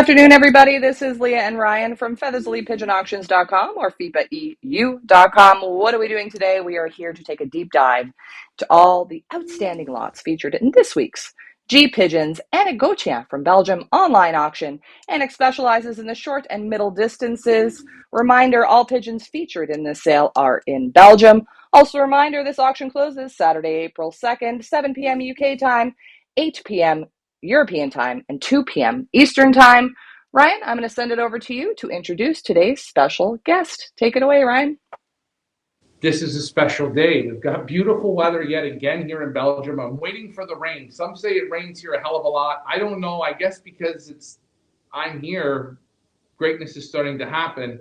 afternoon, everybody. This is Leah and Ryan from feathersleypigeonauctions.com or FIPAEU.com. What are we doing today? We are here to take a deep dive to all the outstanding lots featured in this week's G Pigeons. Annick Goeteyn from Belgium online auction. Annick specializes in the short and middle distances. Reminder, all pigeons featured in this sale are in Belgium. Also a reminder, this auction closes Saturday, April 2nd, 7 p.m. UK time, 8 p.m. European time, and 2 p.m. Eastern time. Ryan, I'm going to send it over to you to introduce today's special guest. Take it away, Ryan. This is a special day. We've got beautiful weather yet again here in Belgium. I'm waiting for the rain. Some say it rains here a hell of a lot. I don't know. I guess because I'm here, greatness is starting to happen.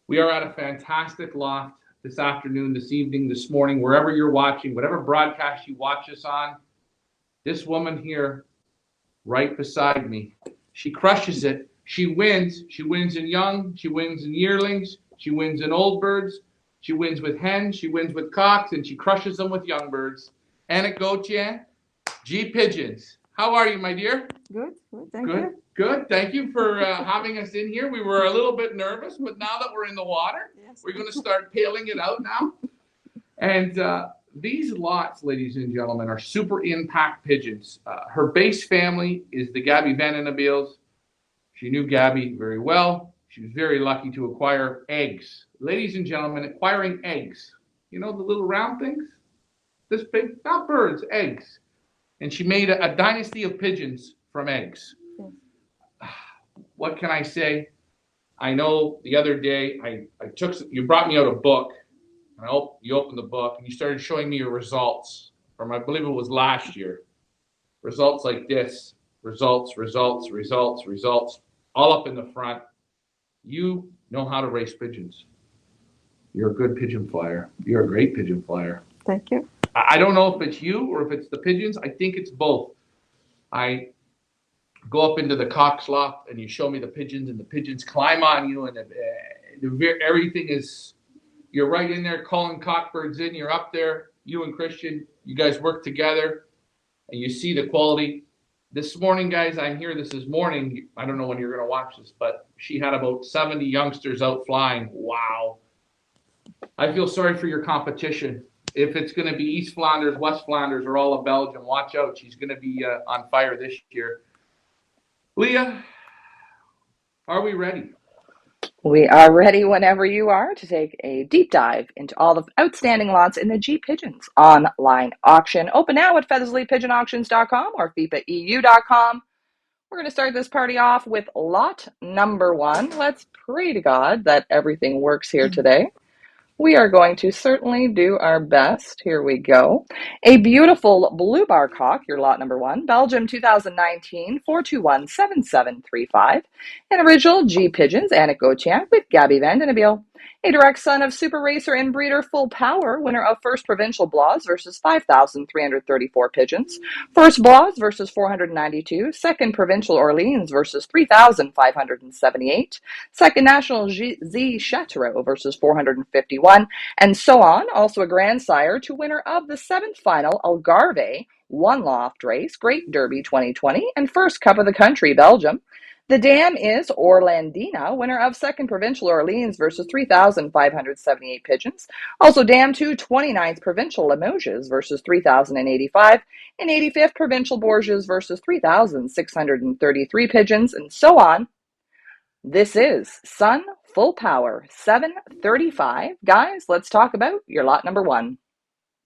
We are at a fantastic loft this afternoon, this evening, this morning, wherever you're watching, whatever broadcast you watch us on. This woman here, right beside me, she crushes it. She wins. She wins in young. She wins in yearlings. She wins in old birds. She wins with hens. She wins with cocks, and she crushes them with young birds. Annick Goeteyn, G Pigeons. How are you, my dear? Good. Thank you. Good. Thank you for having us in here. We were a little bit nervous, but now that we're in the water, we're going to start paling it out now. And these lots, ladies and gentlemen, are super impact pigeons. Her base family is the Gabby Vandenabils. She knew Gabby very well. She was very lucky to acquire eggs. Ladies and gentlemen, acquiring eggs. You know the little round things? This big? Not birds, eggs. And she made a dynasty of pigeons from eggs. What can I say? I know the other day you brought me out a book. And you opened the book and you started showing me your results from, I believe it was last year. Results like this. Results, all up in the front. You know how to raise pigeons. You're a good pigeon flyer. You're a great pigeon flyer. Thank you. I don't know if it's you or if it's the pigeons. I think it's both. I go up into the cock's loft and you show me the pigeons, and the pigeons climb on you, and everything is, you're right in there calling cockbirds in. You're up there, you and Christian, you guys work together, and you see the quality. This morning, guys, I'm here. This is morning. I don't know when you're going to watch this, but she had about 70 youngsters out flying. Wow. I feel sorry for your competition. If it's going to be East Flanders, West Flanders, or all of Belgium, watch out. She's going to be on fire this year. Leah, are we ready? We are ready whenever you are to take a deep dive into all the outstanding lots in the G Pigeons online auction. Open now at feathersleypigeonauctions.com or FIPAEU.com. We're going to start this party off with lot number 1. Let's pray to God that everything works here today. We are going to certainly do our best. Here we go. A beautiful blue bar cock, your lot number 1. Belgium 2019, 4217735. An original G Pigeons, Annick Goeteyn with Gabby Vandenabils. A direct son of super racer and breeder Full Power, winner of first provincial Blois versus 5,334 pigeons. First Blois versus 492. Second provincial Orleans versus 3,578. Second national Z Chateau versus 451. And so on. Also a grandsire to winner of the 7th final Algarve one loft race, Great Derby 2020, and first Cup of the Country, Belgium. The dam is Orlandina, winner of 2nd Provincial Orleans versus 3,578 pigeons. Also dam 2, 29th Provincial Limoges versus 3,085, and 85th Provincial Bourges versus 3,633 pigeons, and so on. This is Sun Full Power 735. Guys, let's talk about your lot number 1.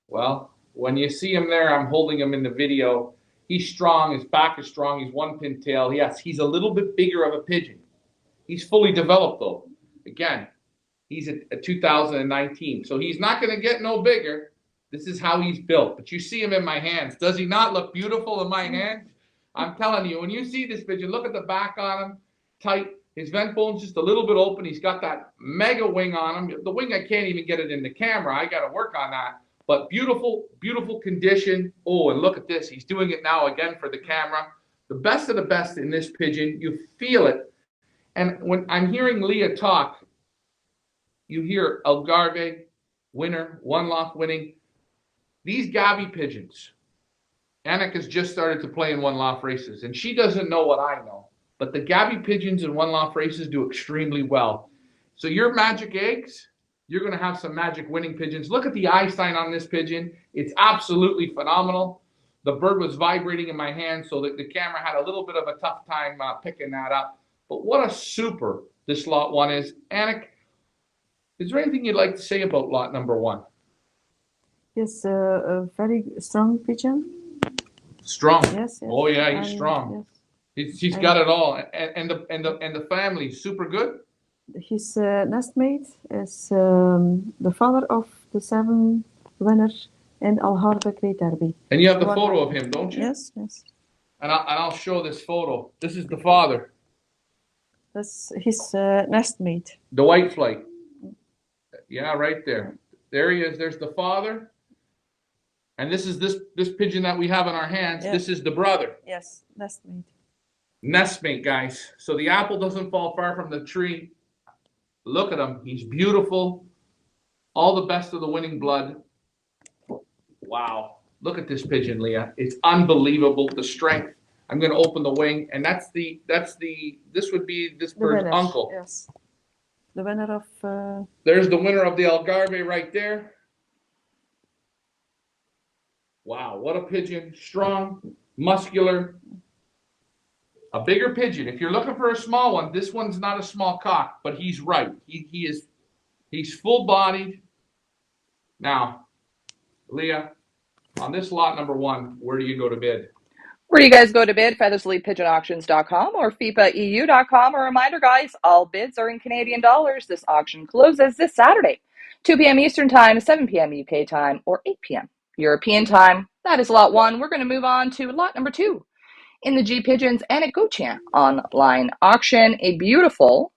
Well, when you see him there, I'm holding him in the video. He's strong. His back is strong. He's one pin tail. Yes, he's a little bit bigger of a pigeon. He's fully developed, though. Again, he's a 2019, so he's not going to get no bigger. This is how he's built. But you see him in my hands. Does he not look beautiful in my hands? I'm telling you, when you see this pigeon, look at the back on him, tight. His vent bone's just a little bit open. He's got that mega wing on him. The wing, I can't even get it in the camera. I got to work on that. But beautiful, beautiful condition. Oh, and look at this. He's doing it now again for the camera. The best of the best in this pigeon. You feel it. And when I'm hearing Leah talk, you hear Algarve, winner, one loft winning. These Gabby pigeons. Annick has just started to play in one loft races, and she doesn't know what I know. But the Gabby pigeons and one-loft races do extremely well. So your magic eggs, you're going to have some magic winning pigeons. Look at the eye sign on this pigeon. It's absolutely phenomenal. The bird was vibrating in my hand, so that the camera had a little bit of a tough time picking that up. But what a super this lot one is. Annick, is there anything you'd like to say about lot number one? Yes, a very strong pigeon. Strong. Yes. Oh yeah, he's strong. Yes. He's got it all, and the family super good. His nestmate is the father of the 7 winners in Alharbe Great Derby. And you have the photo of him, don't you? Yes. And I'll show this photo. This is the father. That's his nestmate. The white flight. Yeah, right there. There he is. There's the father. And this is this pigeon that we have in our hands. Yeah. This is the brother. Yes, nestmate. Nestmate, guys. So the apple doesn't fall far from the tree. Look at him. He's beautiful. All the best of the winning blood. Wow. Look at this pigeon, Leah. It's unbelievable. The strength. I'm going to open the wing, and this would be this bird's uncle. Yes. The winner of. There's the winner of the Algarve right there. Wow, what a pigeon. Strong, muscular. A bigger pigeon. If you're looking for a small one, this one's not a small cock, but he's right. He's full-bodied. Now, Leah, on this lot number one, where do you go to bid? Where do you guys go to bid? FeathersleePigeonAuctions.com or FIPAEU.com. A reminder, guys, all bids are in Canadian dollars. This auction closes this Saturday, 2 p.m. Eastern Time, 7 p.m. UK time, or 8 p.m. European time. That is lot one. We're going to move on to lot number two in the G Pigeons Annick Goeteyn online auction. A beautiful,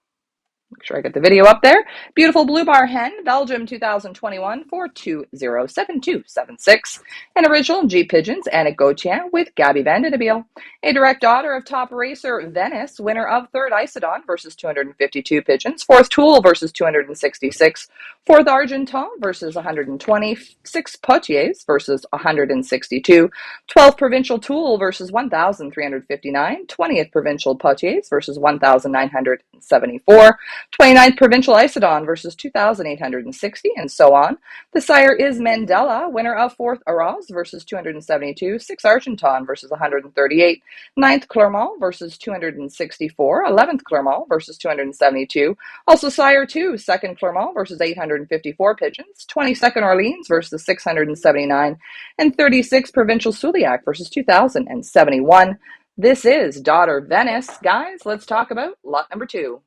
make sure I get the video up there, beautiful blue Bar Hen, Belgium 2021 for 207276. An original G Pigeons Annick Goeteyn with Gabby Van Didebeel, a direct daughter of top racer Venice, winner of third Isodon versus 252 pigeons, fourth Toul versus 266, fourth Argenton versus 120, sixth Potiers versus 162, 12th Provincial Toul versus 1,359, 20th Provincial Potiers versus 1,974, 29th Provincial Isodon versus 2,860, and so on. The sire is Mandela, winner of 4th Araz versus 272, 6th Argenton versus 138, 9th Clermont versus 264, 11th Clermont versus 272, also sire 2, 2nd Clermont versus 854 pigeons, 22nd Orleans versus 679, and 36th Provincial Suliac versus 2,071. This is daughter Venice. Guys, let's talk about lot number two.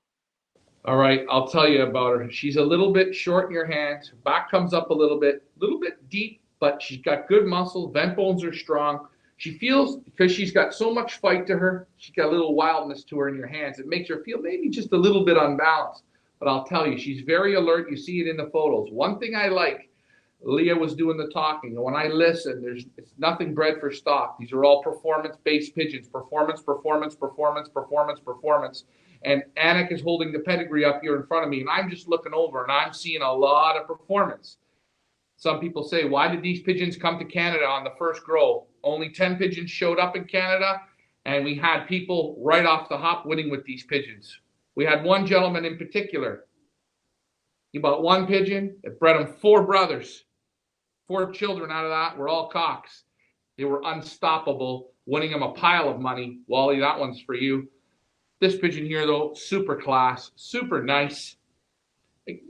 All right, I'll tell you about her. She's a little bit short in your hands. Her back comes up a little bit deep, but she's got good muscle. Vent bones are strong. She feels, because she's got so much fight to her, she's got a little wildness to her in your hands. It makes her feel maybe just a little bit unbalanced. But I'll tell you, she's very alert. You see it in the photos. One thing I like, Leah was doing the talking. And when I listen, it's nothing bred for stock. These are all performance-based pigeons. Performance. And Annick is holding the pedigree up here in front of me, and I'm just looking over, and I'm seeing a lot of performance. Some people say, why did these pigeons come to Canada on the first grow? Only 10 pigeons showed up in Canada, and we had people right off the hop winning with these pigeons. We had one gentleman in particular. He bought one pigeon. It bred him 4 brothers. 4 children out of that were all cocks. They were unstoppable, winning him a pile of money. Wally, that one's for you. This pigeon here, though, super class, super nice.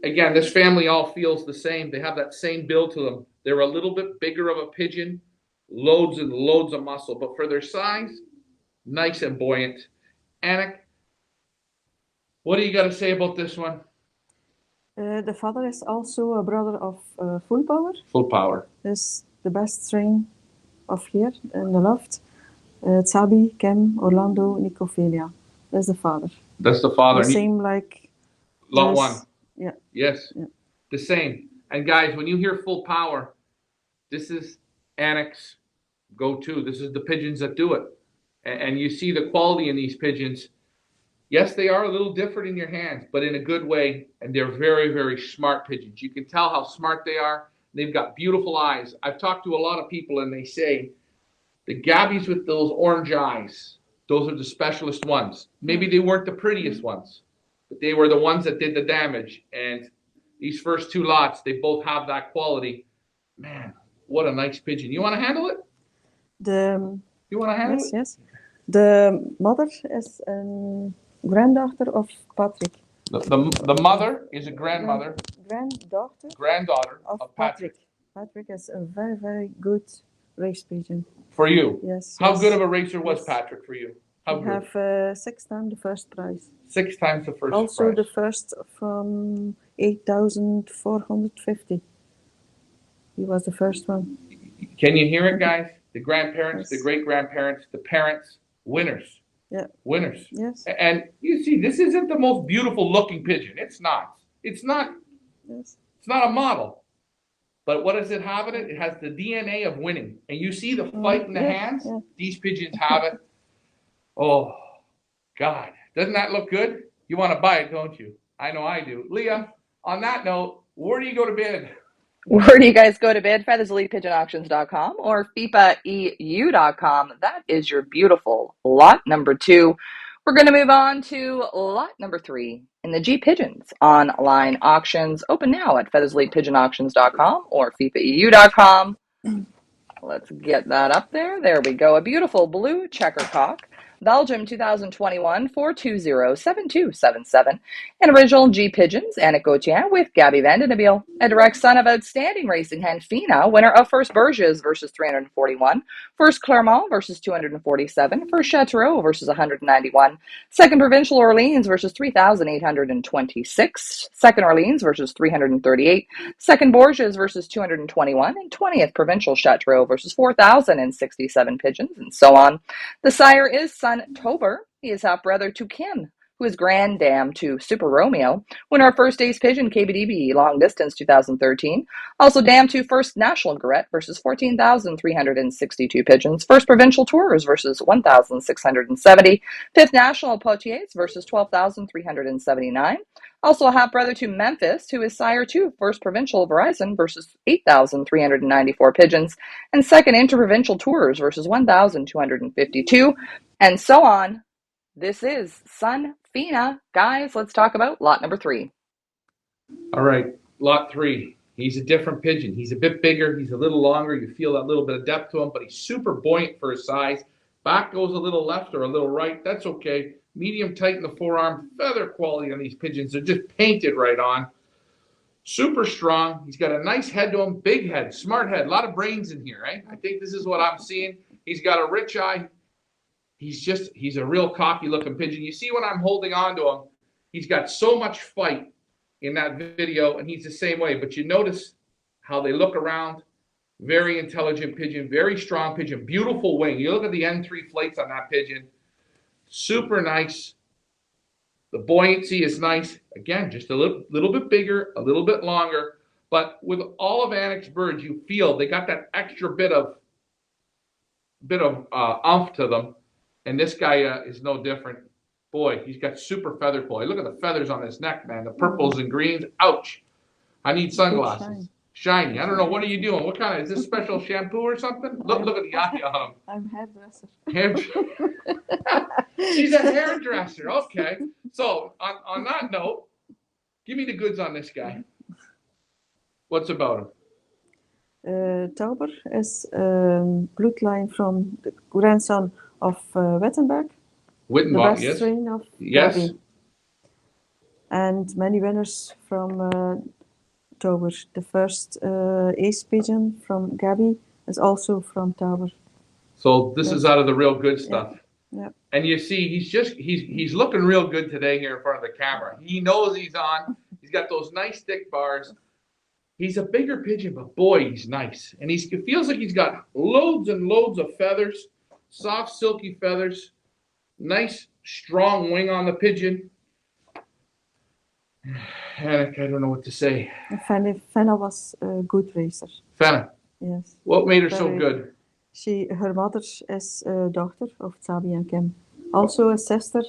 Again, this family all feels the same. They have that same build to them. They're a little bit bigger of a pigeon, loads and loads of muscle, but for their size, nice and buoyant. Annick, what do you got to say about this one? The father is also a brother of Full Power. Full Power. Is the best strain of here in the loft. Tsabi, Kem, Orlando, Nicophelia. That's the father. That's the father. The same like lot one. Yeah. Yes. Yeah. The same. And guys, when you hear Full Power, this is Annick's go-to. This is the pigeons that do it. And you see the quality in these pigeons. Yes, they are a little different in your hands, but in a good way. And they're very, very smart pigeons. You can tell how smart they are. They've got beautiful eyes. I've talked to a lot of people, and they say the Gabbies with those orange eyes, Those are the specialist ones. Maybe they weren't the prettiest ones, but they were the ones that did the damage. And these first two lots, they both have that quality. Man, what a nice pigeon. You want to handle it? You want to handle it? Yes. The mother is a granddaughter of Patrick. The mother is a grandmother. Granddaughter of Patrick. Patrick is a very, very good race pigeon. For you? Yes. How good of a racer was Patrick for you? How we good? have 6 times the first prize. 6 times the first also prize. the first from 8,450. He was the first one. Can you hear it, guys? The grandparents, the great-grandparents, the parents, winners. Yeah. Winners. Yes. And you see, this isn't the most beautiful-looking pigeon. It's not. It's not. Yes. It's not a model. But what does it have in it? It has the DNA of winning. And you see the fight in the hands? Yeah. These pigeons have it. Oh, God. Doesn't that look good? You want to buy it, don't you? I know I do. Leah, on that note, where do you go to bid? Where do you guys go to bid? FeathersLeePigeonAuctions.com or FIPAEU.com. That is your beautiful lot number 2. We're going to move on to lot number 3 in the G Pigeons online auctions. Open now at FeathersLeePigeonAuctions.com or FIPAEU.com. Let's get that up there. There we go. A beautiful blue checker cock. Belgium 2021 420-7277. And original G Pigeons, Annick Goeteyn with Gabby Vandenabeel. A direct son of outstanding racing hen Fina, winner of first Berges versus 341, first Clermont versus 247, first Chateauroux versus 191, second Provincial Orleans versus 3,826, second Orleans versus 338, second Borges versus 221, and 20th Provincial Chateauroux versus 4,067 pigeons, and so on. The sire is son Tober. He is half brother to Kim, who is granddam to Super Romeo, winner of first Ace Pigeon KBDB Long Distance 2013. Also dam to first National Goeteyn versus 14,362 pigeons. First Provincial Tours versus 1,670. Fifth National Poitiers versus 12,379. Also a half brother to Memphis, who is sire to first Provincial Verizon versus 8,394 pigeons. And second Interprovincial Tours versus 1,252. And so on. This is Son Fina. Guys, let's talk about lot number 3. All right, lot 3. He's a different pigeon. He's a bit bigger. He's a little longer. You feel that little bit of depth to him, but he's super buoyant for his size. Back goes a little left or a little right. That's okay. Medium tight in the forearm. Feather quality on these pigeons. They're just painted right on. Super strong. He's got a nice head to him. Big head. Smart head. A lot of brains in here, right? I think this is what I'm seeing. He's got a rich eye. He's a real cocky looking pigeon. You see when I'm holding on to him, he's got so much fight in that video, and he's the same way. But you notice how they look around. Very intelligent pigeon, very strong pigeon, beautiful wing. You look at the N3 flates on that pigeon. Super nice. The buoyancy is nice. Again, just a little bit bigger, a little bit longer. But with all of Annick's birds, you feel they got that extra bit of oomph to them. And this guy is no different. Boy, he's got super feather quality. Look at the feathers on his neck, man. The purples and greens. Ouch. I need sunglasses. Shiny. I don't know. What are you doing? What kind of, is this special shampoo or something? Look at the eye on him. I'm hairdresser. She's a hairdresser. Okay. So, on that note, give me the goods on this guy. What's about him? Tauber is bloodline from the grandson of Wittenberg. The best strain of Gabby. And many winners from Tauber. The first ace pigeon from Gabby is also from Tauber. So this is out of the real good stuff. Yeah. And you see, he's looking real good today here in front of the camera. He knows he's on. He's got those nice thick bars. He's a bigger pigeon, but boy, he's nice. And it feels like he's got loads and loads of feathers, soft, silky feathers, nice, strong wing on the pigeon. Annick, I don't know what to say. Fenna was a good racer. Fenna? Yes. What made her so good? Her mother is a daughter of Tsabi and Kim. Also a sister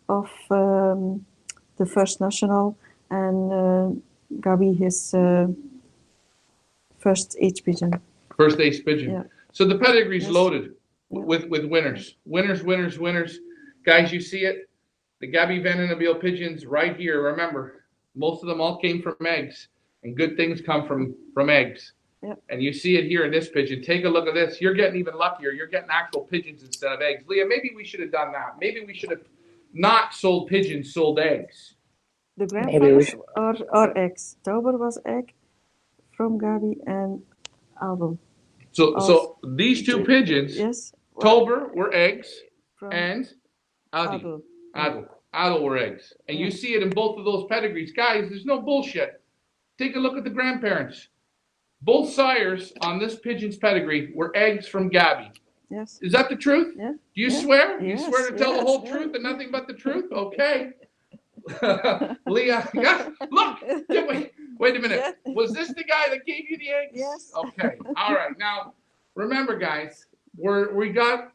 of the First National, and Gabi his first H pigeon. First ace pigeon. Yeah. So the pedigree's loaded. with winners. Winners. Guys, you see it? The Gabby Vandenabele pigeons right here. Remember, most of them all came from eggs, and good things come from eggs. Yep. And you see it here in this pigeon. Take a look at this. You're getting even luckier. You're getting actual pigeons instead of eggs. Leah, maybe we should have done that. Maybe we should have not sold pigeons, sold eggs. The grandfathers are eggs. Tauber was egg from Gabi and Abel. So these two pigeons, yes, Tauber were eggs, from and Adel. Adel were eggs. And you see it in both of those pedigrees. Guys, there's no bullshit. Take a look at the grandparents. Both sires on this pigeon's pedigree were eggs from Gabby. Yes. Is that the truth? Yeah. Do you swear? Yes. You swear to tell the whole truth and nothing but the truth? Okay. Leah, yeah, look. Wait a minute. Yes. Was this the guy that gave you the eggs? Yes. Okay. All right. Now, remember, guys, we got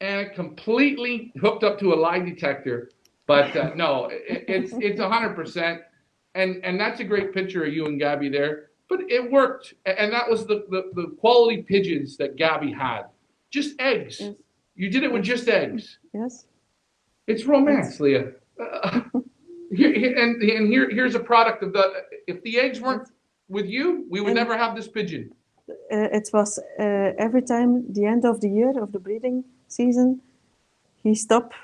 Annick completely hooked up to a lie detector, but no, it's 100%, and that's a great picture of you and Gabby there. But it worked, and that was the quality pigeons that Gabby had. Just eggs. Yes. You did it with just eggs. Yes. It's romance, yes. Leah. Here's a product of the. If the eggs weren't with you, we would never have this pigeon. It was every time the end of the year of the breeding season, he stopped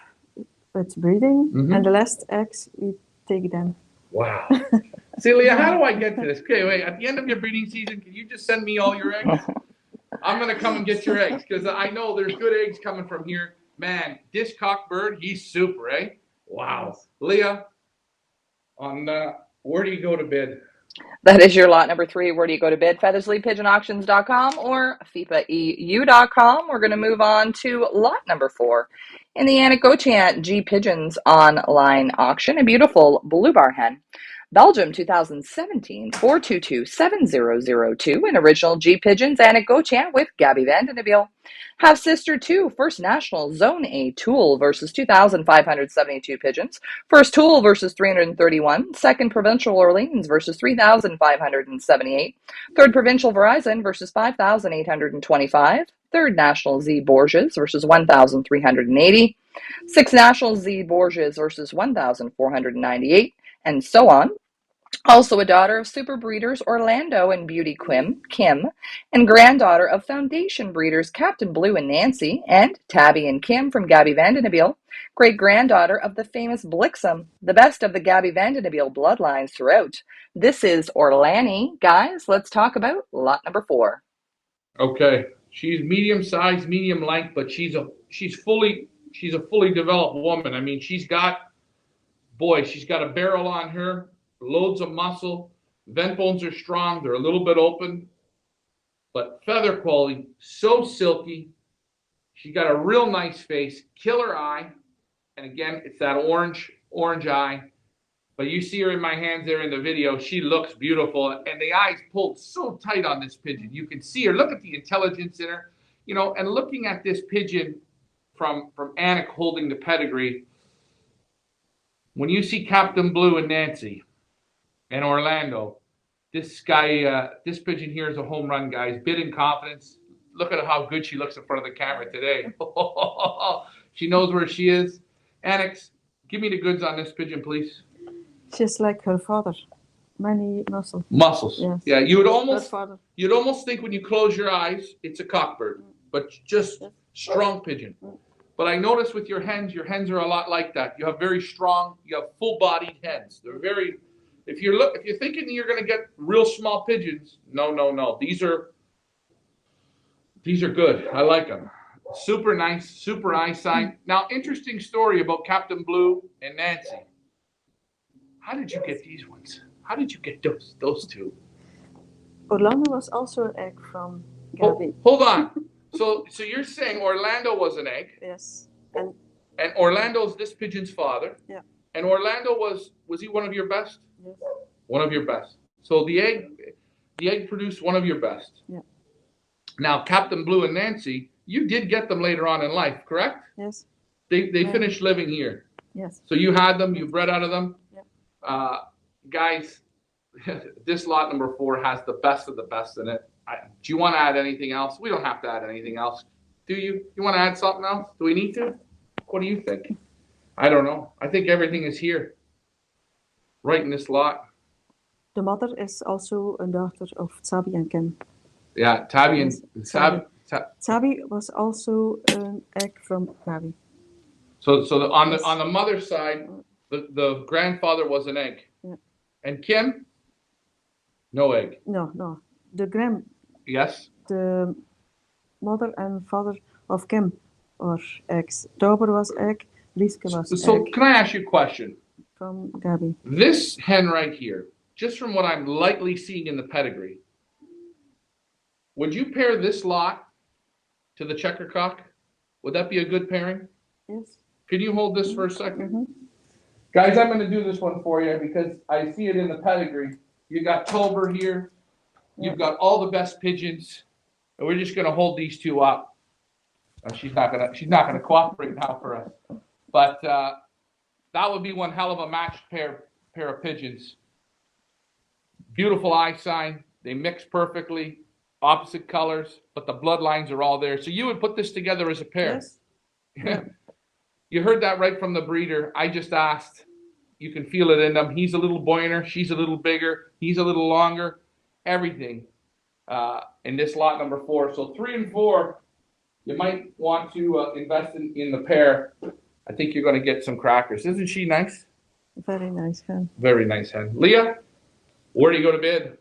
with breeding, and the last eggs we take them. Wow. Celia, how do I get to this? Okay, wait. At the end of your breeding season, can you just send me all your eggs? I'm going to come and get your eggs because I know there's good eggs coming from here. Man, this cockbird, he's super, eh? Wow. Leah, on where do you go to bid? That is your lot number 3. Where do you go to bid? FeathersleePigeonAuctions.com or FIPAEU.com. We're going to move on to lot number 4 in the Annick Goeteyn G Pigeons online auction. A beautiful blue bar hen. Belgium 2017 4227002 in original G Pigeons, Annick Goeteyn with Gabby Vandenabele. Half Sister 2, First National Zone A Tool versus 2,572 pigeons. First Tool versus 331. Second Provincial Orleans versus 3,578. Third Provincial Verizon versus 5,825. Third National Z Borges versus 1,380. Sixth National Z Borges versus 1,498. And so on. Also a daughter of super breeders Orlando and Beauty Kim, and granddaughter of foundation breeders Captain Blue and Nancy, and Tabby and Kim from Gabby Vandenabele, great-granddaughter of the famous Blixum, the best of the Gabby Vandenabele bloodlines throughout. This is Orlani. Guys, let's talk about lot number 4. Okay. She's medium size, medium length, but she's a fully developed woman. I mean, she's got a barrel on her. Loads of muscle, vent bones are strong, they're a little bit open, but feather quality, so silky. She got a real nice face, killer eye, and again, it's that orange eye. But you see her in my hands there in the video, she looks beautiful, and the eyes pulled so tight on this pigeon. You can see her, look at the intelligence in her, and looking at this pigeon from Annick holding the pedigree, when you see Captain Blue and Nancy, and Orlando, this pigeon here is a home run, guys. Bid in confidence. Look at how good she looks in front of the camera today. She knows where she is. Annick, give me the goods on this pigeon, please. Just like her father, many muscles. Muscles. Yes. Yeah, you'd almost think when you close your eyes, it's a cockbird, but just strong pigeon. But I notice with your hens are a lot like that. You have very strong, you have full-bodied hens. They're very. If you're thinking you're going to get real small pigeons, no. These are good. I like them. Super nice, super eyesight. Now, interesting story about Captain Blue and Nancy. How did you get these ones? How did you get those two? Orlando was also an egg from Gabby. Hold on. So you're saying Orlando was an egg? Yes. And Orlando's this pigeon's father? Yeah. And Orlando was he one of your best? Yes. One of your best. So the egg produced one of your best. Yeah. Now Captain Blue and Nancy, you did get them later on in life, correct? Yes. They finished living here. Yes. So you had them, you bred out of them. Yeah. Guys, this lot number 4 has the best of the best in it. Do you want to add anything else? We don't have to add anything else. Do you? You want to add something else? Do we need to? What do you think? I don't know. I think everything is here, right in this lot. The mother is also a daughter of Tsabi and Kim. Yeah, Tabby and Yes, Tabby. was also an egg from Gabi. So on the mother's side, the grandfather was an egg. Yeah. And Kim, no egg. No. Yes. The mother and father of Kim are eggs. Tauber was egg. Lieske was So egg. Can I ask you a question? From Gabi. This hen right here, just from what I'm lightly seeing in the pedigree, would you pair this lot to the checker cock? Would that be a good pairing? Yes. Can you hold this for a second? Mm-hmm. Guys, I'm going to do this one for you because I see it in the pedigree. You got Tolber here. You've got all the best pigeons. And we're just going to hold these two up. She's not gonna cooperate now for us. But that would be one hell of a matched pair of pigeons. Beautiful eye sign. They mix perfectly. Opposite colors, but the bloodlines are all there. So you would put this together as a pair. Yes. Yeah. You heard that right from the breeder. I just asked. You can feel it in them. He's a little buoyanter. She's a little bigger. He's a little longer. Everything in this lot number 4. So 3 and 4, you might want to invest in the pair. I think you're going to get some crackers. Isn't she nice? Very nice hen. Very nice hen. Leah, where do you go to bid?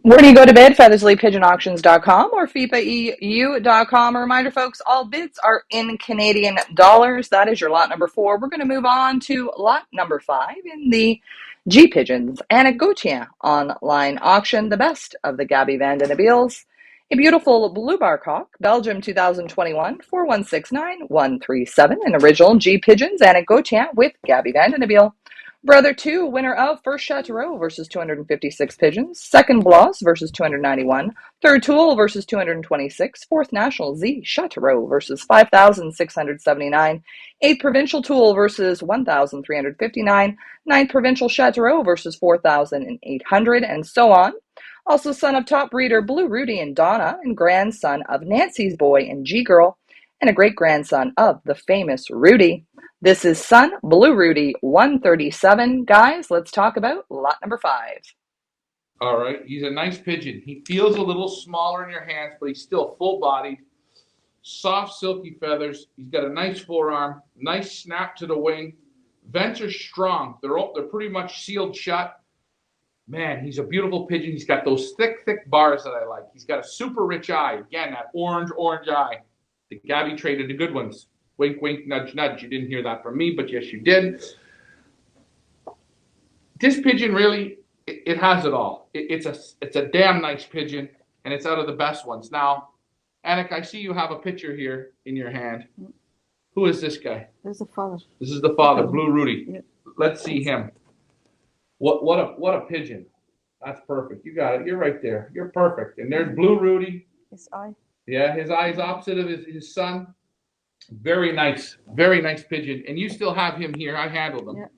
Where do you go to bid? FeathersleyPigeonAuctions.com or FIPAEU.com. A reminder, folks, all bids are in Canadian dollars. That is your lot number 4. We're going to move on to lot number 5 in the G Pigeons Annick Goeteyn online auction, the best of the Gabby Van den Abeels. A beautiful blue bar cock, Belgium 2021, 4169137, an original G Pigeons Annick Goeteyn with Gabby Van den Abeel. Brother 2, winner of first Chateauroux versus 256 pigeons, second Bloss versus 291, third Toul versus 226, fourth National Z Chateauroux versus 5,679, eighth Provincial Toul versus 1,359, ninth Provincial Chateauroux versus 4,800, and so on. Also son of top breeder Blue Rudy and Donna, and grandson of Nancy's boy and G-Girl, and a great-grandson of the famous Rudy. This is Son Blue Rudy 137. Guys, let's talk about lot number 5. All right. He's a nice pigeon. He feels a little smaller in your hands, but he's still full-bodied. Soft, silky feathers. He's got a nice forearm. Nice snap to the wing. Vents are strong. They're pretty much sealed shut. Man, he's a beautiful pigeon. He's got those thick bars that I like. He's got a super rich eye. Again, that orange eye. The Gabby traded the good ones. Wink, wink, nudge, nudge. You didn't hear that from me, but yes, you did. This pigeon really, it has it all. It's a damn nice pigeon, and it's out of the best ones. Now, Annick, I see you have a picture here in your hand. Who is this guy? This is the father. This is the father, Blue Rudy. Yeah. Let's see him. What a pigeon. That's perfect. You got it. You're right there. You're perfect. And there's Blue Rudy. His eye. Yeah, his eye is opposite of his son. Very nice pigeon. And you still have him here. I handled him. Yeah.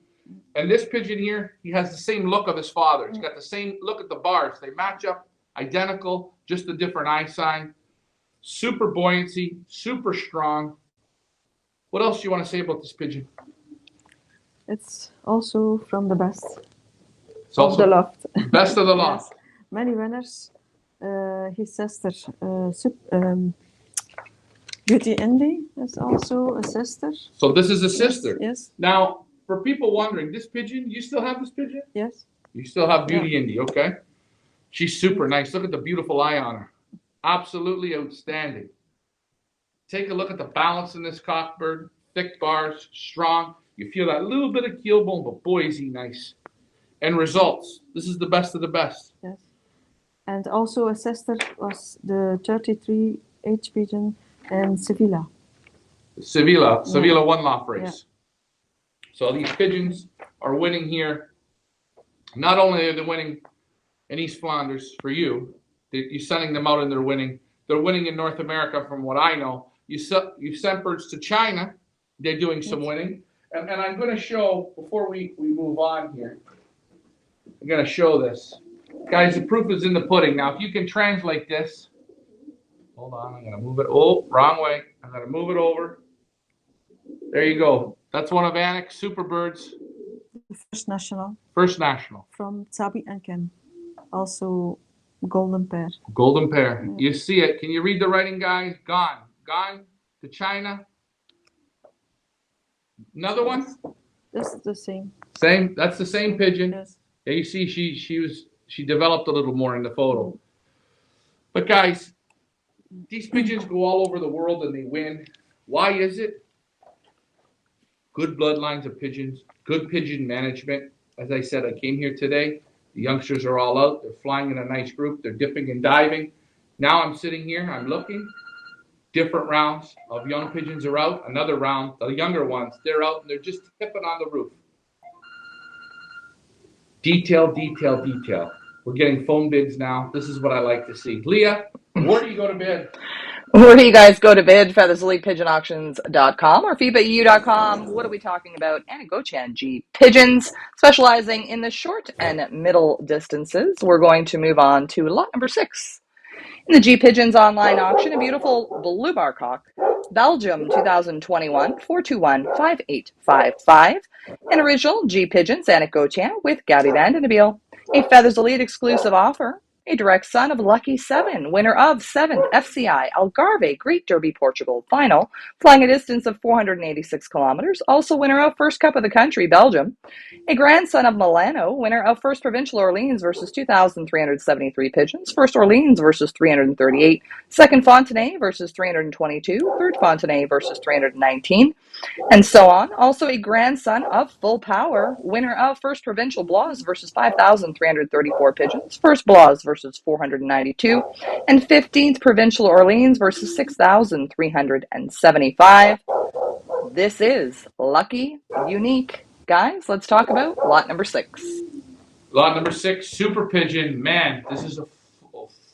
And this pigeon here, he has the same look of his father. He's got the same look at the bars. They match up identical, just a different eye sign. Super buoyancy, super strong. What else do you want to say about this pigeon? It's also from the best of the lot. Best of the lot. Yes. Many winners. His sister, Goeteyn is also a sister. So this is a sister. Yes. Now, for people wondering, this pigeon, you still have this pigeon? Yes. You still have Beauty Indy, okay? She's super nice. Look at the beautiful eye on her. Absolutely outstanding. Take a look at the balance in this cockbird. Thick bars, strong. You feel that little bit of keel bone, but boy, is he nice. And results. This is the best of the best. Yes. And also a sister was the 33H pigeon in Sevilla. Sevilla one loft race. Yeah. So these pigeons are winning here. Not only are they winning in East Flanders for you, you're sending them out and they're winning. They're winning in North America from what I know. You sent birds to China. They're doing some winning. And I'm going to show, before we move on here, I'm going to show this. Guys, the proof is in the pudding. Now, if you can translate this, Hold on, I'm gonna move it. Oh, wrong way. I'm gonna move it over. There you go. That's one of Annick's super birds. The first national. First national. From Tabby and Ken. Also golden pair. Golden pair. Yeah. You see it. Can you read the writing, guys? Gone. Gone to China. Another one? That's the same. Same. That's the same pigeon. Yes. Yeah, you see she developed a little more in the photo. But guys, these pigeons go all over the world and they win. Why is it? Good bloodlines of pigeons, good pigeon management. As I said, I came here today. The youngsters are all out. They're flying in a nice group. They're dipping and diving. Now I'm sitting here. I'm looking. Different rounds of young pigeons are out. Another round, the younger ones, they're out and they're just tipping on the roof. Detail, detail, detail. We're getting phone bids now. This is what I like to see. Leah, where do you go to bid? Where do you guys go to bid? FeathersleepPigeonAuctions.com or FIPAEU.com. What are we talking about? Annick Goeteyn, G Pigeons, specializing in the short and middle distances. We're going to move on to lot number 6. In the G Pigeons online auction, a beautiful blue bar cock, Belgium 2021 421-5855. An original G Pigeons, Annick Goeteyn with Gabby Vandenbiel. A Feathers Elite exclusive offer. A direct son of Lucky 7, winner of 7th FCI Algarve Great Derby Portugal final, flying a distance of 486 kilometers, also winner of First Cup of the Country, Belgium. A grandson of Milano, winner of First Provincial Orleans versus 2,373 Pigeons, First Orleans versus 338, Second Fontenay versus 322, Third Fontenay versus 319, and so on. Also a grandson of Full Power, winner of First Provincial Blois versus 5,334 Pigeons, First Blois versus 492, and 15th Provincial Orleans versus 6,375. This is Lucky Unique. Guys, let's talk about lot number 6. Lot number 6, Super Pigeon. Man, this is a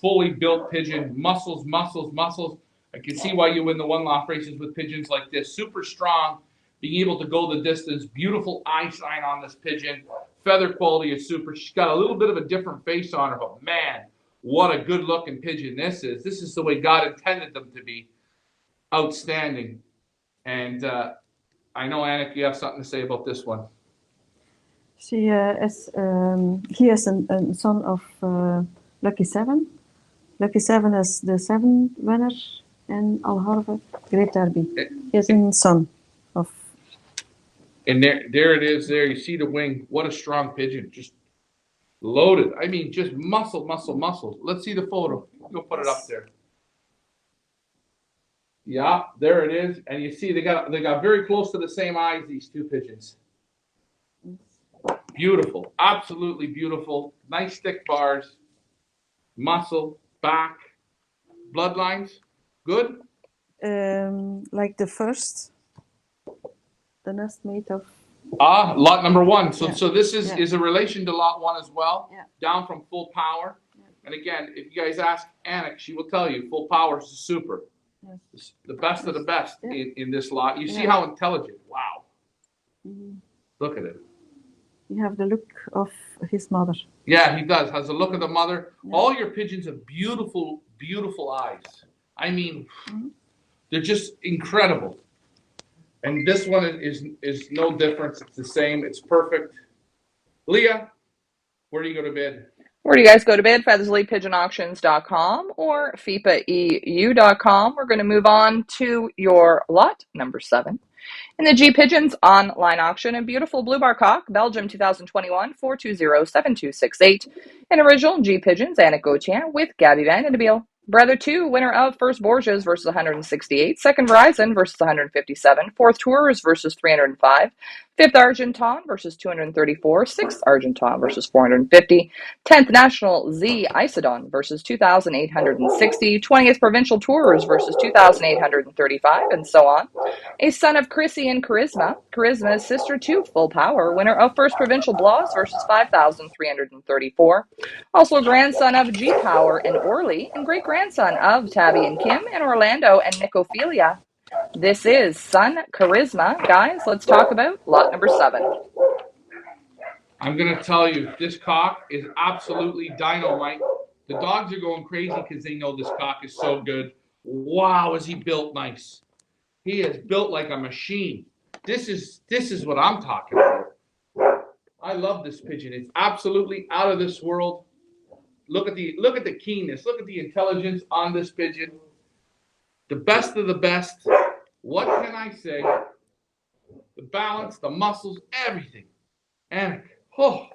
fully built pigeon. Muscles, muscles, muscles. I can see why you win the one-off races with pigeons like this. Super strong, being able to go the distance. Beautiful eye sign on this pigeon. Feather quality is super. She's got a little bit of a different face on her, but man, what a good-looking pigeon this is. This is the way God intended them to be. Outstanding. And I know, Annick, you have something to say about this one. He is a son of Lucky 7. Lucky 7 is the 7th winner in Algarve Great Derby. He is a son of. And there it is. There you see the wing. What a strong pigeon. Just loaded. I mean, just muscle, muscle, muscle. Let's see the photo. Go put it up there. Yeah, there it is. And you see they got very close to the same eyes, these two pigeons. Beautiful. Absolutely beautiful. Nice thick bars. Muscle, back, bloodlines. Good? Like the first, the nest mate of. Lot number 1. So Yeah. so this is a relation to lot 1 as well. Yeah. Down from Full Power. Yeah. And again, if you guys ask Annick, she will tell you Full Power is super. Yes. The best of the best in this lot. You see how intelligent. Wow. Mm-hmm. Look at it. You have the look of his mother. Yeah, he does. Has the look of the mother. Yeah. All your pigeons have beautiful, beautiful eyes. I mean, they're just incredible. And this one is no difference. It's the same. It's perfect. Leah, where do you go to bid? Where do you guys go to bid? FeathersleepPigeonAuctions.com or FIPAEU.com. We're going to move on to your lot number 7. In the G Pigeons online auction, a beautiful blue bar cock, Belgium 2021 420-7268. An original G Pigeons, Annick Goeteyn with Gabby Vandenbiel. Brother 2, winner of First Borges versus 168, Second Verizon versus 157, Fourth Tours versus 305, Fifth Argenton versus 234, Sixth Argenton versus 450, 10th National Z Isodon versus 2,860, 20th Provincial Tours versus 2,835, and so on. A son of Chrissy and Charisma, Charisma's sister to Full Power, winner of First Provincial Blois versus 5,334. Also a grandson of G Power and Orly, and great-grandson of Tabby and Kim, and Orlando and Nicophelia. This is Son Charisma. Guys, let's talk about lot number 7. I'm going to tell you, this cock is absolutely dynamite. The dogs are going crazy because they know this cock is so good. Wow, is he built nice. He is built like a machine. This is what I'm talking about. I love this pigeon. It's absolutely out of this world. Look at the keenness. Look at the intelligence on this pigeon. The best of the best. What can I say? The balance, the muscles, everything. Annick. Oh,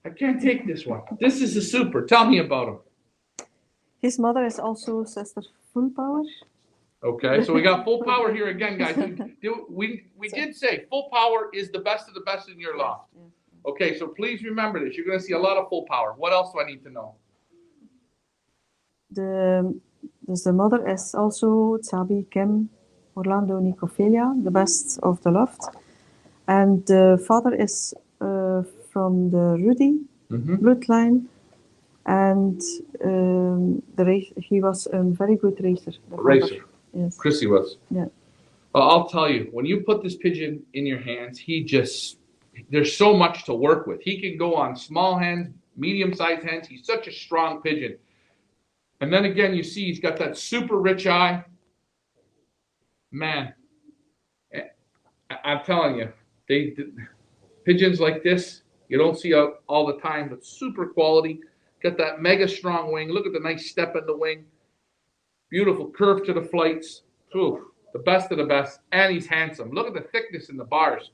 I can't take this one. This is a super. Tell me about him. His mother is also Sister Full Power. Okay, so we got Full Power here again, guys. We did say Full Power is the best of the best in your loft. Okay, so please remember this. You're going to see a lot of Full Power. What else do I need to know? The mother is also Tsabi, Kim, Orlando, Nicophelia, the best of the loft. And the father is from the Rudy bloodline. And he was a very good racer. Racer. Yes. Chrissy was. Yeah. Well, I'll tell you, when you put this pigeon in your hands, there's so much to work with. He can go on small hens, medium-sized hens. He's such a strong pigeon. And then again, you see he's got that super rich eye. Man, I'm telling you, pigeons like this, you don't see all the time, but super quality. Got that mega strong wing. Look at the nice step in the wing. Beautiful curve to the flights. Ooh, the best of the best. And he's handsome. Look at the thickness in the bars.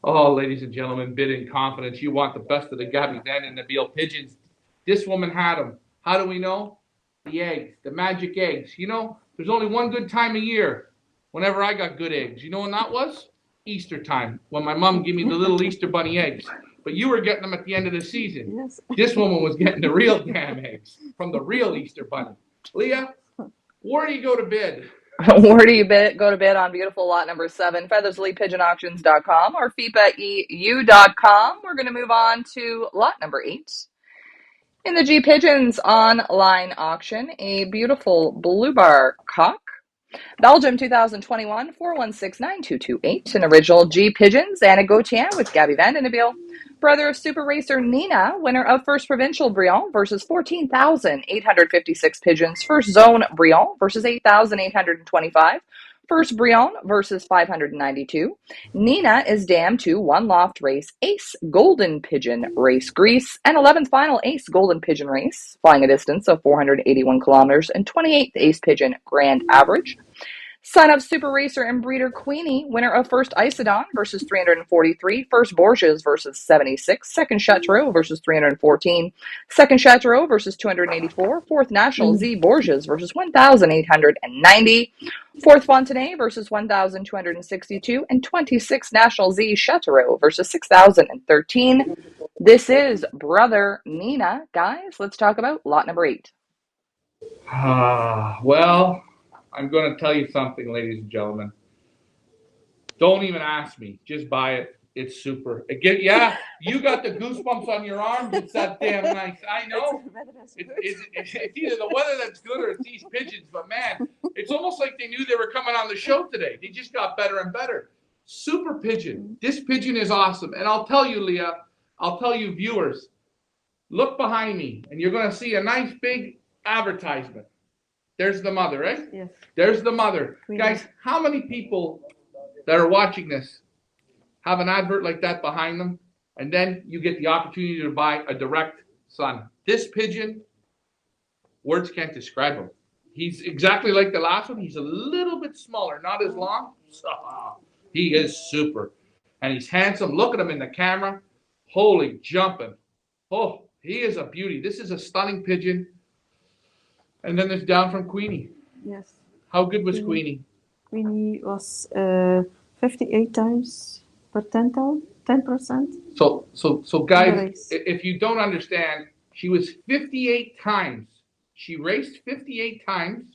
Oh, ladies and gentlemen, bid in confidence. You want the best of the Gabby Van and Nabil pigeons. This woman had them. How do we know? The eggs, the magic eggs. You know, there's only one good time of year whenever I got good eggs. You know when that was? Easter time, when my mom gave me the little Easter bunny eggs. But you were getting them at the end of the season. Yes. This woman was getting the real damn eggs from the real Easter bunny. Leah, where do you go to bid? Where do you go to bid on beautiful lot number 7, feathersleypigeonauctions.com or FIPAEU.com? We're going to move on to lot number 8. In the G Pigeons online auction, a beautiful blue bar cock. Belgium 2021 4169228. An original G Pigeons, Annick Goeteyn with Gabby Van den Abel. Brother of Super Racer Nina, winner of First Provincial Briand versus 14,856 pigeons. First Zone Briand versus 8,825. First Briand versus 592. Nina is damned to one loft race Ace Golden Pigeon Race Greece and 11th final Ace Golden Pigeon Race, flying a distance of 481 kilometers and 28th Ace Pigeon Grand Average. Sign up Super Racer and Breeder Queenie, winner of First Isodon versus 343, First Borges versus 76, Second Chateau versus 314, Second Chateau versus 284, Fourth National Z Borges versus 1,890, Fourth Fontenay versus 1,262, and 26th National Z Chateau versus 6,013. This is Brother Nina. Guys, let's talk about lot number 8. Well, I'm going to tell you something, ladies and gentlemen. Don't even ask me. Just buy it. It's super. Again, yeah, you got the goosebumps on your arms. It's that damn nice. I know. It's either the weather that's good or it's these pigeons. But, man, it's almost like they knew they were coming on the show today. They just got better and better. Super pigeon. This pigeon is awesome. And I'll tell you, Leah, I'll tell you, viewers, look behind me, and you're going to see a nice big advertisement. There's the mother, right? Yes. There's the mother. Guys, how many people that are watching this have an advert like that behind them, and then you get the opportunity to buy a direct son? This pigeon, words can't describe him. He's exactly like the last one. He's a little bit smaller, not as long. He is super. And he's handsome. Look at him in the camera. Holy jumping. Oh, he is a beauty. This is a stunning pigeon. And then there's down from Queenie. Yes. How good was Queenie? Queenie was 58 times per 10%. So guys, if you don't understand, she was 58 times. She raced 58 times.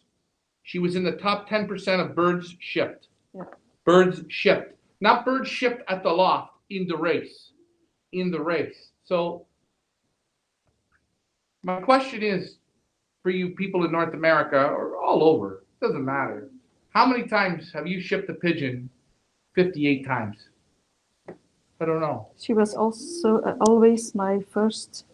She was in the top 10% of birds shipped. Yeah. Birds shipped. Not birds shipped at the loft, in the race. In the race. So my question is, for you people in North America or all over, doesn't matter. How many times have you shipped a pigeon? 58 times. I don't know. She was also always my first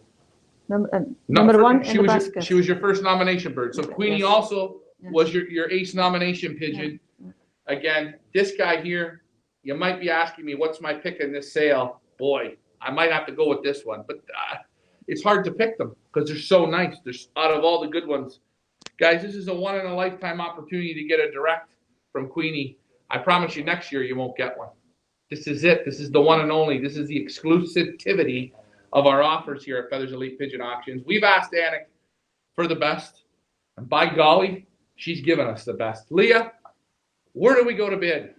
Number one in the basket. She was your first nomination bird. So Queenie also was your ace nomination pigeon. Yeah. Again, this guy here, you might be asking me, what's my pick in this sale? Boy, I might have to go with this one. But it's hard to pick them because they're so nice. There's out of all the good ones. Guys, this is a one-in-a-lifetime opportunity to get a direct from Queenie. I promise you next year you won't get one. This is it. This is the one and only. This is the exclusivity of our offers here at Feathers Elite Pigeon Auctions. We've asked Annick for the best, and by golly, she's given us the best. Leah, where do we go to bid?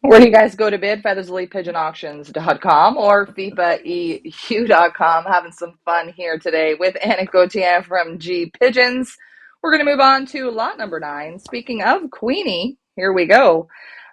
Where do you guys go to bid? FeathersElitePigeonAuctions.com or FIPAEU.com. Having some fun here today with Annick Goeteyn from G Pigeons. We're going to move on to lot number 9. Speaking of Queenie, here we go.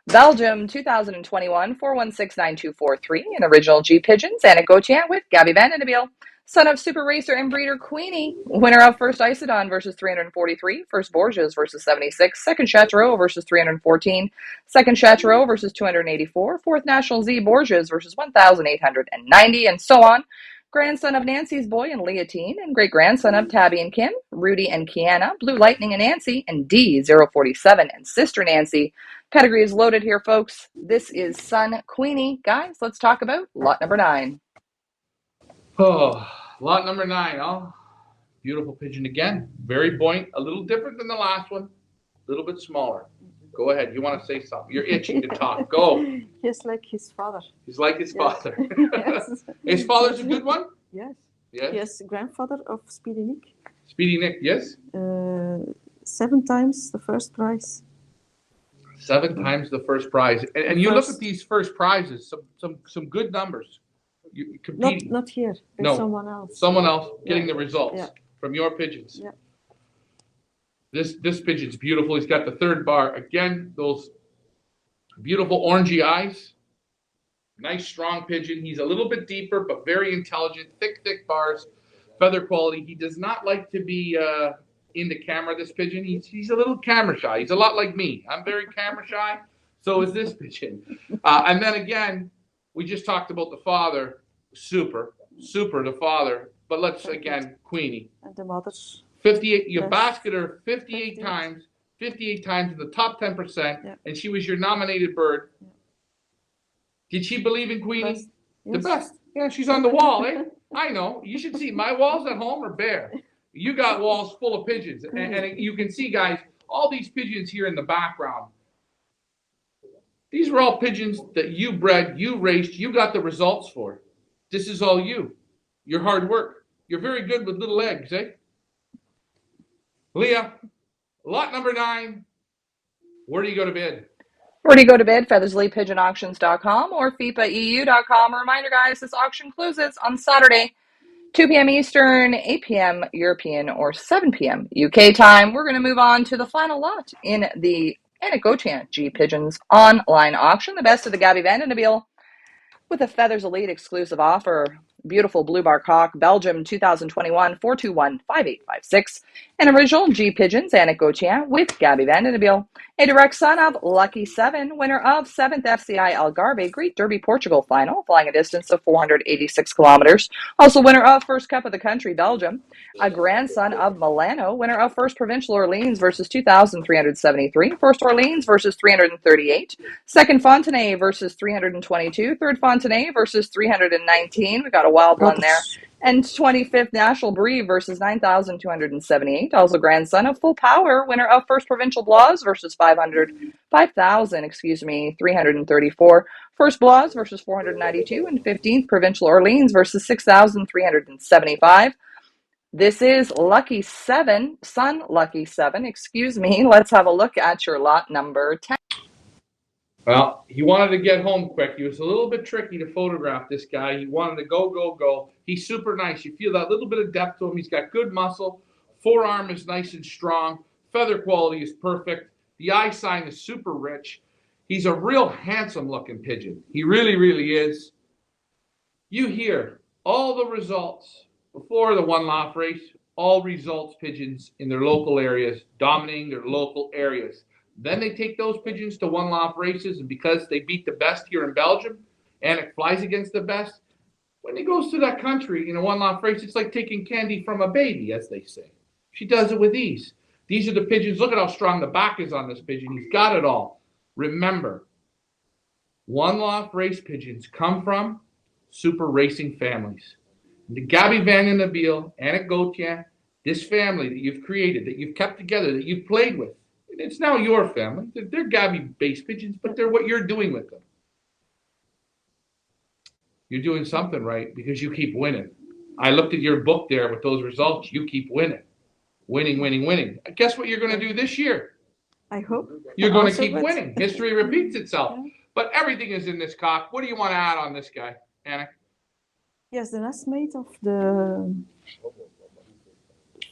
Belgium 2021 4169243, an original G Pigeons, Annick Goeteyn with Gabby Van Vandenbiel. Son of super racer and breeder Queenie, winner of first Isodon versus 343, first Borges versus 76, second Chateaureau versus 314, second Chateaureau versus 284, fourth National Z Borges versus 1,890, and so on. Grandson of Nancy's Boy and Leontine, and great-grandson of Tabby and Kim, Rudy and Kiana, Blue Lightning and Nancy, and D047 and Sister Nancy. Pedigree is loaded here, folks. This is Son Queenie. Guys, let's talk about lot number 9. Oh, lot number 9. Oh, beautiful pigeon again. Very buoyant. A little different than the last one. A little bit smaller. Go ahead. You want to say something? You're itching to talk. Go. He's like his father. He's like his father. Yes. His father's a good one? Yes. Yes. Yes, grandfather of Speedy Nick. Speedy Nick, yes? 7 times the first prize. 7 times the first prize. And you look at these first prizes, some good numbers. You competing. Not here. No. Someone else. Someone else getting the results from your pigeons. Yeah. This pigeon's beautiful. He's got the 3rd bar. Again, those beautiful orangey eyes. Nice, strong pigeon. He's a little bit deeper, but very intelligent. Thick bars. Feather quality. He does not like to be in the camera, this pigeon. He's a little camera shy. He's a lot like me. I'm very camera shy. So is this pigeon. And then again, we just talked about the father. Super the father. But let's, again, Queenie. And the mothers. 58, your basketer 58 times in the top 10%, and she was your nominated bird. Did she believe in Queenie? Best. The best. Yeah, she's on the wall, eh? I know. You should see. My walls at home are bare. You got walls full of pigeons. And you can see, guys, all these pigeons here in the background. These were all pigeons that you bred, you raised, you got the results for. This is all you. Your hard work. You're very good with little eggs, eh? Leah, lot number 9. Where do you go to bid? Where do you go to bid? FeathersElitePigeonAuctions.com or FIPAEU.com. A reminder, guys, this auction closes on Saturday, 2 p.m. Eastern, 8 p.m. European, or 7 p.m. UK time. We're going to move on to the final lot in the Annick Goeteyn G Pigeons online auction. The best of the Gabby Van Vandenbiel with a Feathers Elite exclusive offer. Beautiful blue bar cock, Belgium 2021 421 5856. An original G Pigeons, Annick Goeteyn with Gabby Van Vandenbiel. A direct son of Lucky 7, winner of 7th FCI Algarve Great Derby Portugal final, flying a distance of 486 kilometers. Also winner of first Cup of the Country, Belgium. A grandson of Milano, winner of first Provincial Orleans versus 2,373. First Orleans versus 338. Second Fontenay versus 322. Third Fontenay versus 319. We got a wild one there. And 25th National Brie versus 9,278. Also grandson of Full Power, winner of first Provincial Blois versus 334. First Blois versus 492. And 15th Provincial Orleans versus 6,375. This is Lucky 7, Son Lucky 7, excuse me. Let's have a look at your lot number 10. Well, he wanted to get home quick. He was a little bit tricky to photograph, this guy. He wanted to go. He's super nice. You feel that little bit of depth to him. He's got good muscle. Forearm is nice and strong. Feather quality is perfect. The eye sign is super rich. He's a real handsome-looking pigeon. He really, really is. You hear all the results before the one-loft race, all results pigeons in their local areas, dominating their local areas. Then they take those pigeons to one-loft races, and because they beat the best here in Belgium, Annick flies against the best, When he goes to that country in a one-lot race, it's like taking candy from a baby, as they say. She does it with ease. These are the pigeons. Look at how strong the back is on this pigeon. He's got it all. Remember, one-lot race pigeons come from super racing families. The Gabby Van den Abiel, Annick Goeteyn, this family that you've created, that you've kept together, that you've played with, it's now your family. They're Gabby-based pigeons, but they're what you're doing with them. You're doing something right because you keep winning. I looked at your book there with those results. You keep winning. Winning, winning, winning. Guess what you're going to do this year? I hope. You're going to keep winning. History repeats itself. Yeah. But everything is in this cock. What do you want to add on this guy, Annick? Yes, the nestmate of the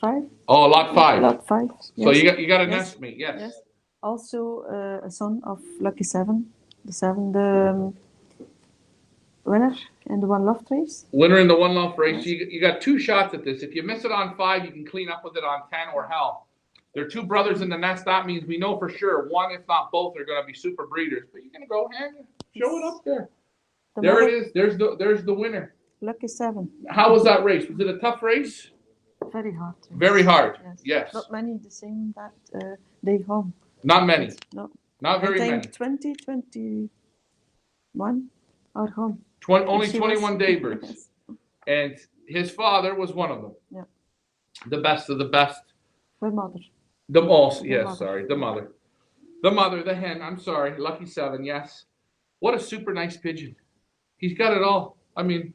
5. Oh, lot 5. Lot 5. So yes. you got a nestmate, yes. Also a son of Lucky 7. The 7, the winner in the one-loft race. Winner in the one-loft race. Yes. You got 2 shots at this. If you miss it on 5, you can clean up with it on 10 or hell. There are 2 brothers in the nest. That means we know for sure one, if not both, are going to be super breeders. But you're going to go ahead and show it up there. There it is. There's the winner. Lucky 7. How was that race? Was it a tough race? Very hard. Very hard. Yes. Not many the same that day home. Not many. No. Not very many. 20, 21 are home. Only 21 daybirds. Yes. And his father was one of them. Yeah. The best of the best. Her mother. The mother. The mother, the hen, I'm sorry. Lucky 7, yes. What a super nice pigeon. He's got it all. I mean,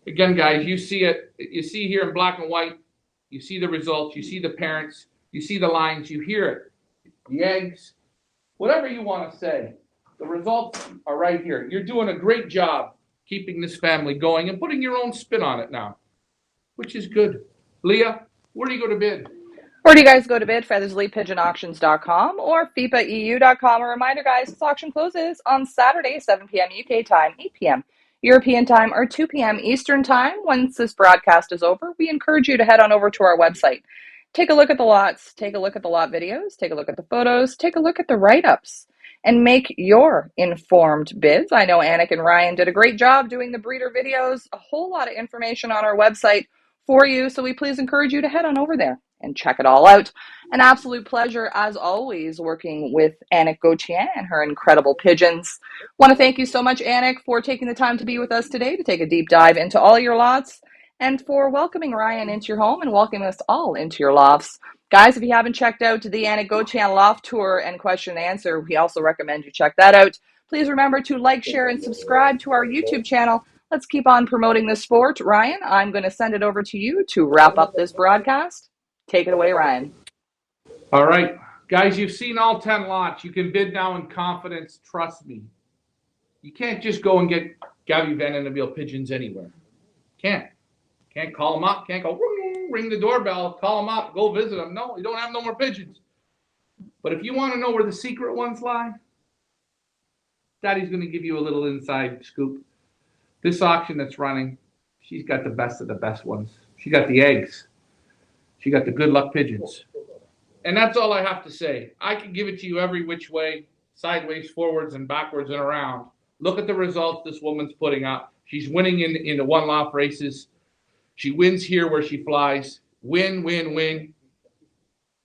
again, guys, you see it. You see here in black and white. You see the results. You see the parents. You see the lines. You hear it. The eggs. Whatever you want to say. The results are right here. You're doing a great job keeping this family going and putting your own spin on it now, which is good. Leah, where do you go to bid? Where do you guys go to bid? FeatherslyPigeonAuctions.com or FIPAEU.com. A reminder, guys, this auction closes on Saturday, 7 p.m. UK time, 8 p.m. European time, or 2 p.m. Eastern time. Once this broadcast is over, we encourage you to head on over to our website. Take a look at the lots, take a look at the lot videos, take a look at the photos, take a look at the write-ups, and make your informed bids. I know Annick and Ryan did a great job doing the breeder videos, a whole lot of information on our website for you, so we please encourage you to head on over there and check it all out. An absolute pleasure, as always, working with Annick Goeteyn and her incredible pigeons. Want to thank you so much, Annick, for taking the time to be with us today to take a deep dive into all your lots and for welcoming Ryan into your home and welcoming us all into your lofts. Guys, if you haven't checked out the Annick Goeteyn loft tour and question and answer, we also recommend you check that out. Please remember to like, share, and subscribe to our YouTube channel. Let's keep on promoting this sport. Ryan, I'm going to send it over to you to wrap up this broadcast. Take it away, Ryan. All right. Guys, you've seen all 10 lots. You can bid now in confidence. Trust me. You can't just go and get Gabby Van den Abiel pigeons anywhere. Can't call them up. Can't go ring the doorbell, call them up, go visit them. No, you don't have no more pigeons. But if you want to know where the secret ones lie, Daddy's going to give you a little inside scoop. This auction that's running, she's got the best of the best ones. She got the eggs. She got the good luck pigeons. And that's all I have to say. I can give it to you every which way, sideways, forwards, and backwards and around. Look at the results this woman's putting up. She's winning in the one-loft races. She wins here where she flies. Win, win, win.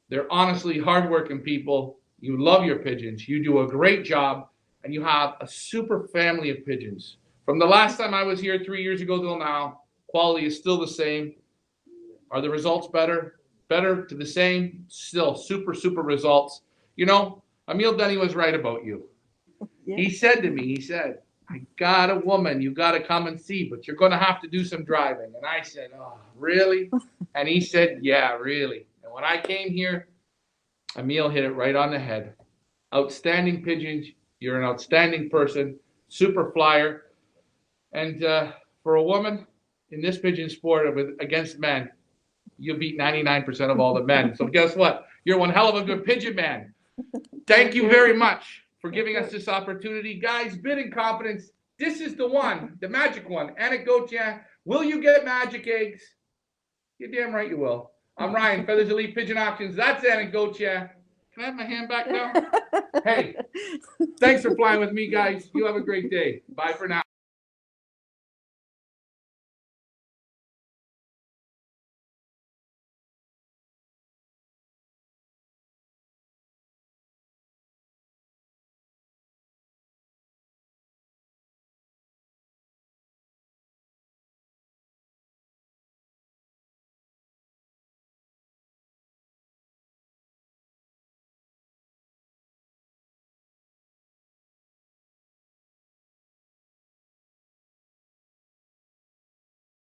They're honestly hardworking people. You love your pigeons. You do a great job. And you have a super family of pigeons. From the last time I was here 3 years ago till now, quality is still the same. Are the results better? Better to the same? Still super, super results. You know, Emil Denny was right about you. Yeah. He said to me, I got a woman you got to come and see, but you're going to have to do some driving. And I said, oh, really? And he said, yeah, really. And when I came here, Emil hit it right on the head. Outstanding pigeons. You're an outstanding person. Super flyer. And for a woman in this pigeon sport against men, you beat 99% of all the men. So guess what? You're one hell of a good pigeon man. Thank you very much for giving us this opportunity. Guys, bid in confidence. This is the one, the magic one. Annick Goeteyn. Will you get magic eggs? You're damn right you will. I'm Ryan, Feathers Elite Pigeon Auctions. That's Annick Goeteyn. Can I have my hand back now? Hey, thanks for flying with me, guys. You have a great day. Bye for now.